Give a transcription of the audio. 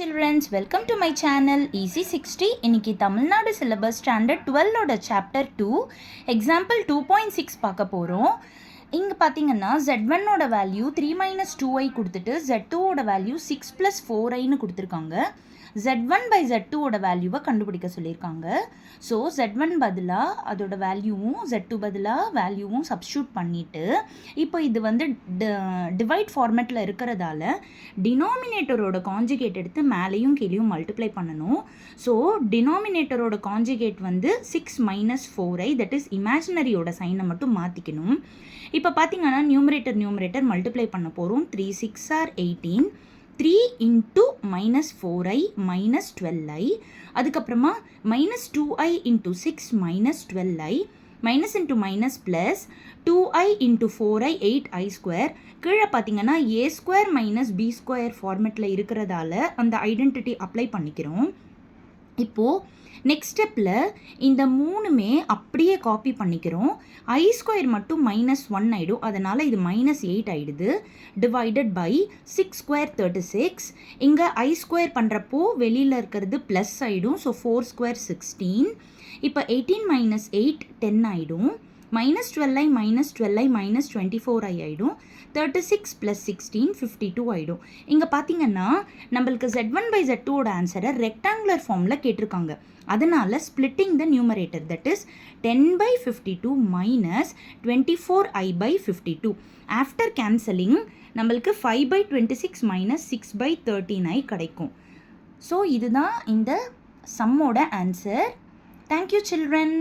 Childrens, welcome to my channel Easy 60. இன்னைக்கு Tamil Nadu syllabus standard 12ஓட chapter 2 example 2.6 பார்க்க போகிறோம். இங்கே பார்த்தீங்கன்னா Z1ஓட வேல்யூ 3 - 2i கொடுத்துட்டு Z2ஓட வேல்யூ 6 + 4iன்னு கொடுத்துருக்காங்க. Z1 by Z2ஓட வேல்யூவை கண்டுபிடிக்க சொல்லியிருக்காங்க. ஸோ Z1 பதிலாக அதோட வேல்யூவும் Z2 பதிலாக வேல்யூவும் சப்ஸ்டியூட் பண்ணிவிட்டு இப்போ இது வந்து டிவைட் ஃபார்மேட்டில் இருக்கிறதால டினாமினேட்டரோட காஞ்சுகேட் எடுத்து மேலேயும் கீழேயும் மல்டிப்ளை பண்ணணும். ஸோ டினாமினேட்டரோட காஞ்சுகேட் வந்து 6 - 4i, தட் இஸ் இமேஜினரியோட சைனை மட்டும் மாற்றிக்கணும். இப்போ பார்த்தீங்கன்னா நியூமரேட்டர் மல்டிப்ளை பண்ண போகிறோம். 3 × 6 = 18. 3 × -4i - 12i, அதுக்கப்புறமா -2i × 6 - 12i, minus into minus plus 2i × 4i 8i². கீழே பார்த்தீங்கன்னா a² - b² ஃபார்மேட்டில் இருக்கிறதால அந்த ஐடென்டிட்டி அப்ளை பண்ணிக்கிறோம். இப்போது நெக்ஸ்ட் ஸ்டெப்பில் இந்த மூணுமே அப்படியே காப்பி பண்ணிக்கிறோம். i² மட்டும் -1 ஆகிடும், அதனால் இது -8 ஆகிடுது. Divided by 6² 36. இங்கே i² பண்ணுறப்போ வெளியில் இருக்கிறது ப்ளஸ் ஆகிடும். ஸோ 4² 16. இப்போ 18 - 8 10 ஆகிடும். -12i -12i -24i ஆகிடும். 36 + 16 52 ஆகிடும். இங்கே பார்த்தீங்கன்னா நம்மளுக்கு Z1 by Z2ஓட ஆன்சரை ரெக்டாங்குலர் ஃபார்மில் கேட்டிருக்காங்க. அதனால் splitting the numerator, that is 10/52 - 24i/52. After cancelling நம்மளுக்கு 5/26 - 6/13i கிடைக்கும். ஸோ இதுதான் இந்த சம்மோட ஆன்சர். Thank you children.